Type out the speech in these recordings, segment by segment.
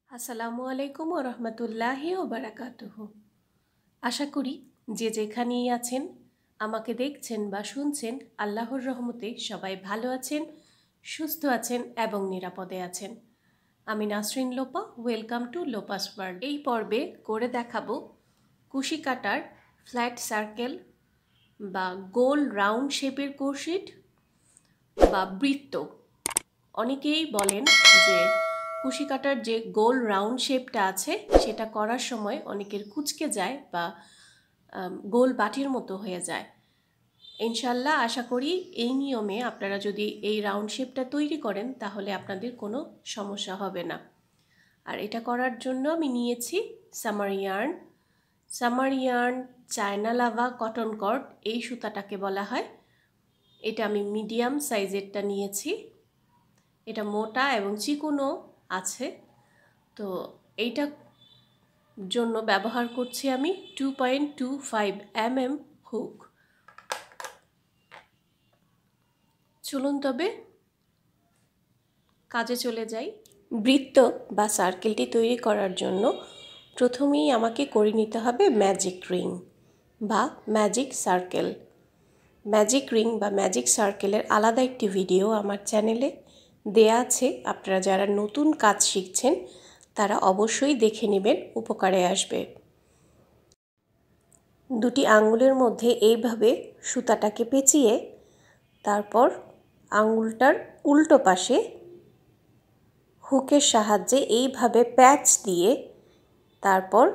আসসালামু আলাইকুম ওয়া রাহমাতুল্লাহি ওয়া বারাকাতুহু। আশা করি যে যেখানেই আছেন আমাকে দেখছেন বা শুনছেন আল্লাহর রহমতে সবাই ভালো আছেন, সুস্থ আছেন এবং নিরাপদে আছেন। আমি Nasrin Lopa, welcome to Lopa's world. এই পর্বে করে দেখাবো কুশি কাটার ফ্ল্যাট সার্কেল বা গোল রাউন্ড শেপের ক্রোশেট বা বৃত্ত। অনেকেই বলেন যে কুশি কাটার যে গোল রাউন্ড শেপটা আছে সেটা করার সময় অনেকের কুঁচকে যায় বা গোল বাটির মতো হয়ে যায়। ইনশাল্লাহ আশা করি এই নিয়মে আপনারা যদি এই রাউন্ড শেপটা তৈরি করেন তাহলে আপনাদের কোনো সমস্যা হবে না। আর এটা করার জন্য আমি নিয়েছি summer yarn China lava cotton cord, এই সুতাটাকে বলা হয়। এটা আমি মিডিয়াম সাইজেরটা নিয়েছি। এটা মোটা এবং চিকনো আছে, তো এইটা জন্য ব্যবহার করছি আমি 2.25 mm হুক। চলুন তবে কাজে চলে যাই। বৃত্ত বা সার্কেলটি তৈরি করার জন্য প্রথমেই আমাকে করে নিতে হবে ম্যাজিক রিং বা ম্যাজিক সার্কেল। ম্যাজিক রিং বা ম্যাজিক সার্কেলের আলাদা একটি ভিডিও আমার চ্যানেলে দেয়া আছে। আপনারা যারা নতুন কাজ শিখছেন তারা অবশ্যই দেখে নেবেন, উপকারে আসবে। দুটি আঙ্গুলের মধ্যে এইভাবে সুতাটাকে পেঁচিয়ে তারপর আঙ্গুলটার উল্টো পাশে হুকের সাহায্যে এইভাবে প্যাচ দিয়ে তারপর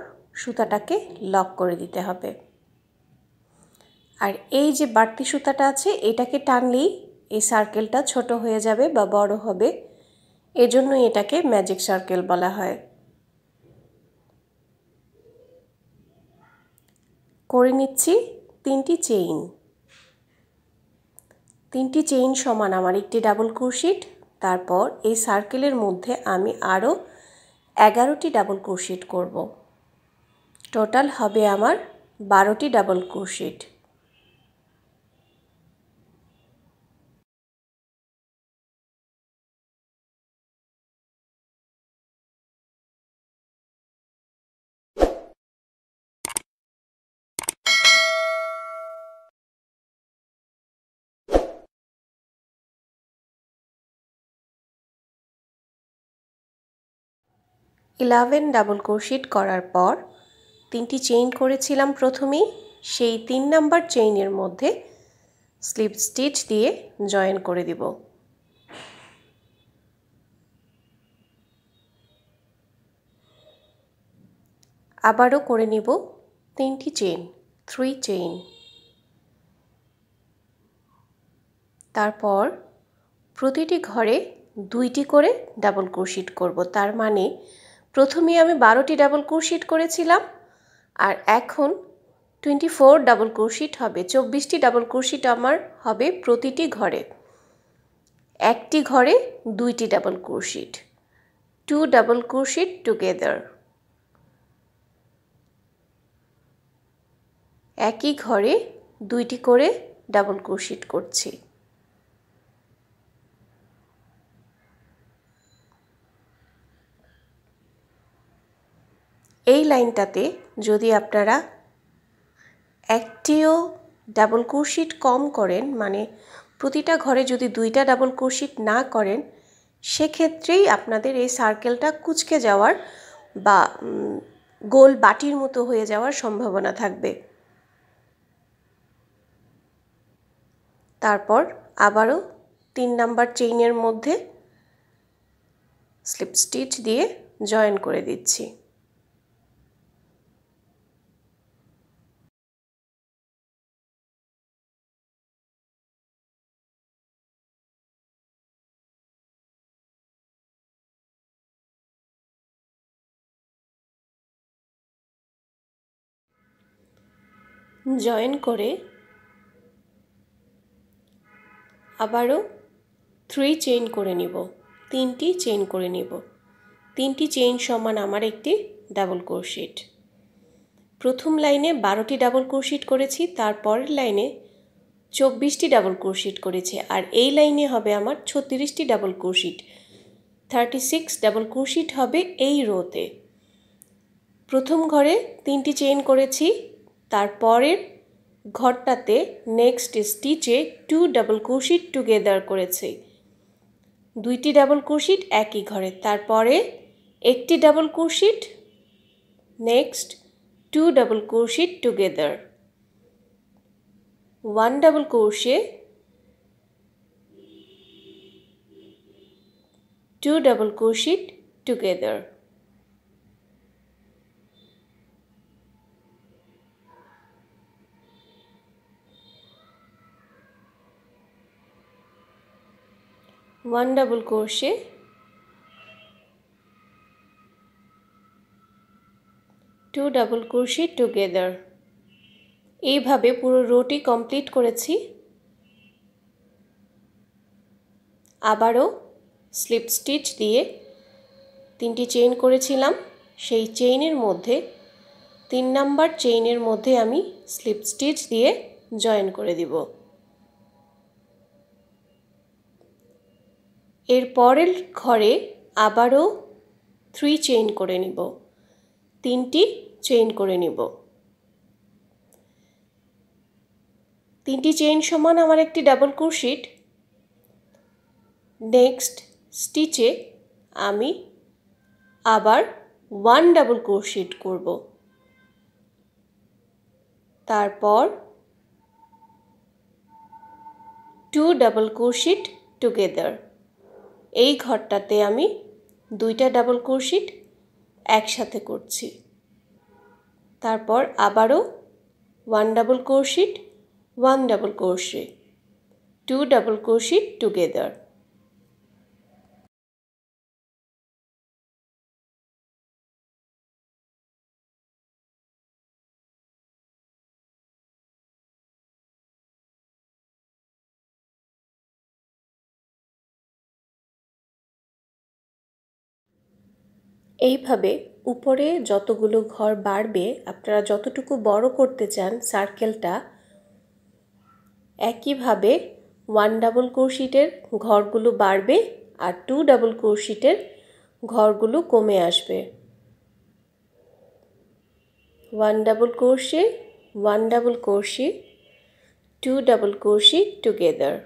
সুতাটাকে লক করে দিতে হবে। আর এই যে বাড়তি সুতাটা আছে এটাকে টানলেই এই সার্কেলটা ছোট হয়ে যাবে বা বড় হবে, এজন্যই এটাকে ম্যাজিক সার্কেল বলা হয়। করে নিচ্ছি 3টি চেইন। 3টি চেইন সমান আমার একটি ডাবল ক্রোশেট। তারপর এই সার্কেলের মধ্যে আমি আরও 11টি ডাবল ক্রোশেট করব। টোটাল হবে আমার 12টি ডাবল ক্রোশেট। ডাবল ক্রোশেট করার পর 3টি চেইন করেছিলাম প্রথমেই, সেই 3 নাম্বার চেইনের মধ্যে স্লিপ স্টিচ দিয়ে জয়েন করে দিব। আবারও করে নিব 3টি চেইন, 3 চেইন। তারপর প্রতিটি ঘরে 2টি করে ডাবল ক্রোশেট করব। তার মানে প্রথমে আমি 12টি ডাবল ক্রোশেট করেছিলাম আর এখন 24 ডাবল ক্রোশেট হবে। 24টি ডাবল ক্রোশেট আমার হবে প্রতিটি ঘরে। একটি ঘরে 2টি double crochet, 2 double crochet together. একই ঘরে 2টি করে ডাবল ক্রোশেট করছি। এই লাইনটাতে যদি আপনারা একটিও ডাবল ক্রোশেট কম করেন, মানে প্রতিটা ঘরে যদি 2টা ডাবল ক্রোশেট না করেন, সেক্ষেত্রেই আপনাদের এই সার্কেলটা কুঁচকে যাওয়ার বা গোল বাটির মতো হয়ে যাওয়ার সম্ভাবনা থাকবে। তারপর আবারও 3 নাম্বার চেইনের মধ্যে স্লিপ স্টিচ দিয়ে জয়েন করে দিচ্ছি। জয়েন করে আবারও 3 চেইন করে নিব, 3টি চেইন করে নিব। 3টি চেইন সমান আমার একটি ডাবল ক্রোশেট। প্রথম লাইনে 12টি ডাবল ক্রোশেট করেছি, তারপরের লাইনে 24টি ডাবল ক্রোশেট করেছি আর এই লাইনে হবে আমার 36টি ডাবল ক্রোশেট 36 ডাবল ক্রোশেট হবে এই রোতে। প্রথম ঘরে 3টি চেইন করেছি, তারপরের ঘরটাতে নেক্সট স্টিচে 2 ডাবল ক্রোশেট টুগেদার করেছি, 2টি ডাবল ক্রোশেট একই ঘরে, তারপরে একটি double crochet, next 2 double crochet together, 1 double crochet, 2 double crochet together, one double crochet, 2 double crochet together. এইভাবে পুরো রোটি কমপ্লিট করেছি। আবারও স্লিপ স্টিচ দিয়ে 3টি চেইন করেছিলাম, সেই চেইনের মধ্যে 3 নাম্বার চেইনের মধ্যে আমি স্লিপ স্টিচ দিয়ে জয়েন করে দিব। এর পরের ঘরে আবারও 3 চেইন করে নিব, 3টি চেইন করে নিব। 3টি চেইন সমান আমার একটি ডাবল ক্রোশেট। নেক্সট স্টিচে আমি আবার 1 ডাবল ক্রোশেট করব, তারপর 2 ডাবল ক্রোশেট টুগেদার। এই ঘরটাতে আমি 2টা ডাবল ক্রোশেট একসাথে করছি, তারপর আবারও 1 double crochet, 1 double crochet, 2 double crochet together. এইভাবে উপরে যতগুলো ঘর বাড়বে, আপনারা যতটুকু বড় করতে চান সার্কেলটা, একইভাবে 1 ডাবল ক্রোশেটের ঘরগুলো বাড়বে আর 2 ডাবল ক্রোশেটের ঘরগুলো কমে আসবে। 1 double crochet, 1 double crochet, 2 double crochet together.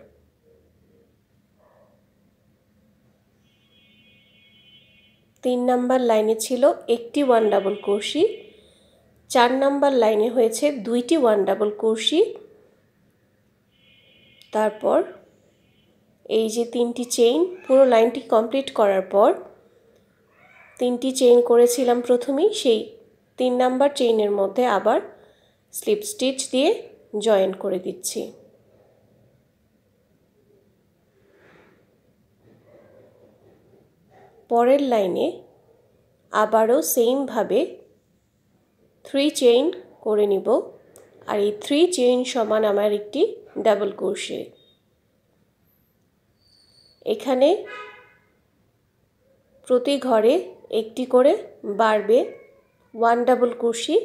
তিন নাম্বার লাইনে ছিল একটি 1 ডাবল ক্রোশে, 4 নাম্বার লাইনে হয়েছে 2টি 1 ডাবল ক্রোশে, তারপর এই যে 3টি চেইন, পুরো লাইনটি কমপ্লিট করার পর 3টি চেইন করেছিলাম প্রথমেই, সেই 3 নাম্বার চেইনের মধ্যে আবার স্লিপ স্টিচ দিয়ে জয়েন করে দিচ্ছি। পরের লাইনে আবারও সেমভাবে 3 চেইন করে নিব আর এই 3 চেইন সমান আমার একটি ডাবল ক্রোশে। এখানে প্রতি ঘরে একটি করে বাড়বে 1 ডাবল ক্রোশে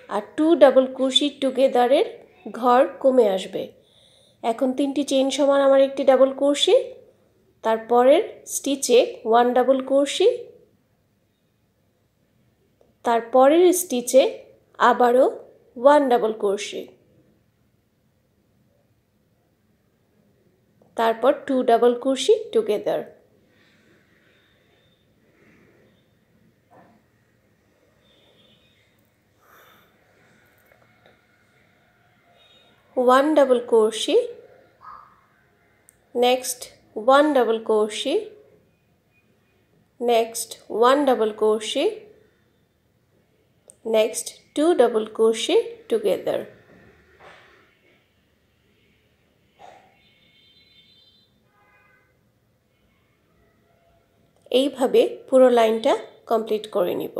আর 2 ডাবল ক্রোশে টুগেদারের ঘর কমে আসবে। এখন 3টি চেইন সমান আমার একটি ডাবল ক্রোশে, তারপরের স্টিচে 1 ডাবল ক্রোশে, তারপরের স্টিচে আবারও 1 ডাবল ক্রোশে, তারপর 2 double crochet together. one double crochet, next 1 double crochet, next 1 double crochet, next 2 double crochet together. এইভাবে পুরো লাইনটা কমপ্লিট করে নিব।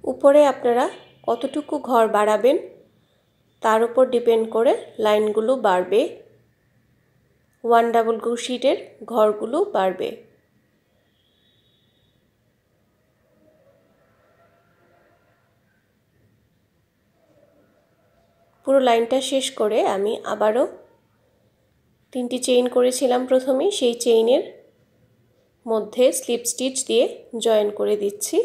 উপরে আপনারা কতটুকু ঘর বাড়াবেন তার উপর ডিপেন্ড করে লাইনগুলো বাড়বে, 1 ডাবল ক্রোশেটের ঘরগুলো বাড়বে। পুরো লাইনটা শেষ করে আমি আবারও 3টি চেইন করেছিলাম প্রথমেই, সেই চেইনের মধ্যে স্লিপ স্টিচ দিয়ে জয়েন করে দিচ্ছি।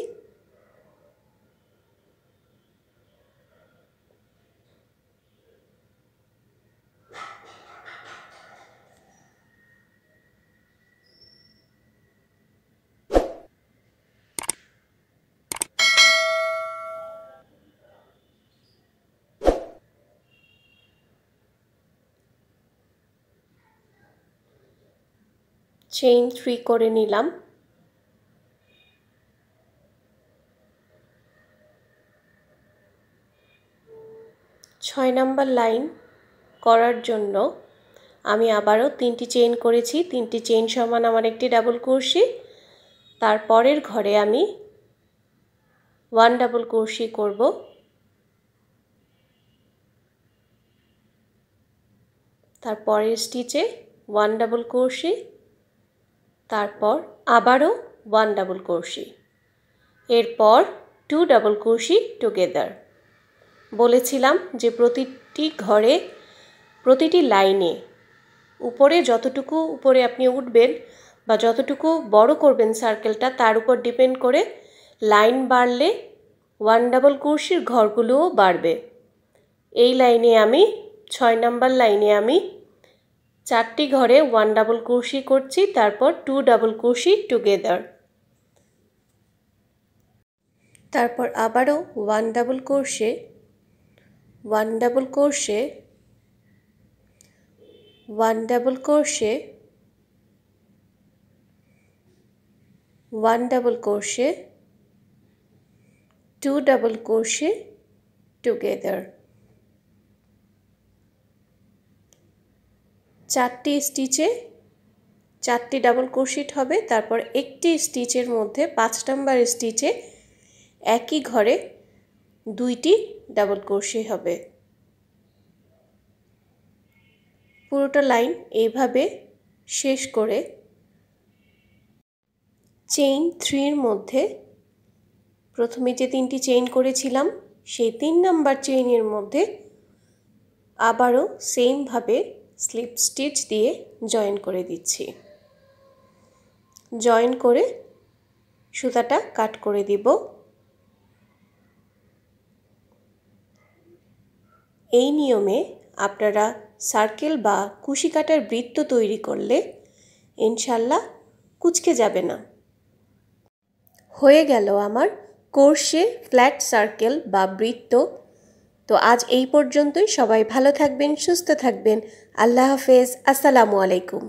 চেইন 3 করে নিলাম। ছয় নাম্বার লাইন করার জন্য আমি আবারও 3টি চেইন করেছি। 3টি চেইন সমান আমার একটি ডাবল ক্রোশে। তারপরের ঘরে আমি 1 ডাবল ক্রোশে করব। তারপরের স্টিচে 1 ডাবল ক্রোশে, তারপর আবারও 1 ডাবল ক্রোশে, এরপর 2 ডাবল ক্রোশে টুগেদার। বলেছিলাম যে প্রতিটি ঘরে, প্রতিটি লাইনে উপরে যতটুকু উপরে আপনি উঠবেন বা যতটুকু বড় করবেন সার্কেলটা, তার উপর ডিপেন্ড করে লাইন বাড়লে 1 ডাবল ক্রোশের ঘরগুলোও বাড়বে। এই লাইনে আমি 6 নাম্বার লাইনে আমি 4টি ঘরে 1 ডাবল ক্রোশে করছি, তারপর 2 ডাবল ক্রোশে টুগেদার, তারপর আবারও 1 double crochet, 1 double crochet, 1 double crochet, 1 double crochet, 2 double crochet together. 4টি স্টিচে 4টি ডাবল ক্রোশেট হবে। তারপর একটি স্টিচের মধ্যে 5 নাম্বার স্টিচে একই ঘরে 2টি ডাবল ক্রোশে হবে। পুরোটা লাইন এইভাবে শেষ করে চেইন 3 এর মধ্যে প্রথমে যে 3টি চেইন করেছিলাম সেই 3 নাম্বার চেইনের মধ্যে আবারও সেম ভাবে স্লিপ স্টিচ দিয়ে জয়েন করে দিচ্ছি। জয়েন করে সুতাটা কাট করে দিব। এই নিয়মে আপনারা সার্কেল বা কুশি কাটার বৃত্ত তৈরি করলে ইনশাল্লাহ কুঁচকে যাবে না। হয়ে গেল আমার ক্রোশে ফ্ল্যাট সার্কেল বা বৃত্ত। তো আজ এই পর্যন্তই। সবাই ভালো থাকবেন, সুস্থ থাকবেন। আল্লাহ হাফেজ। আসসালামু আলাইকুম।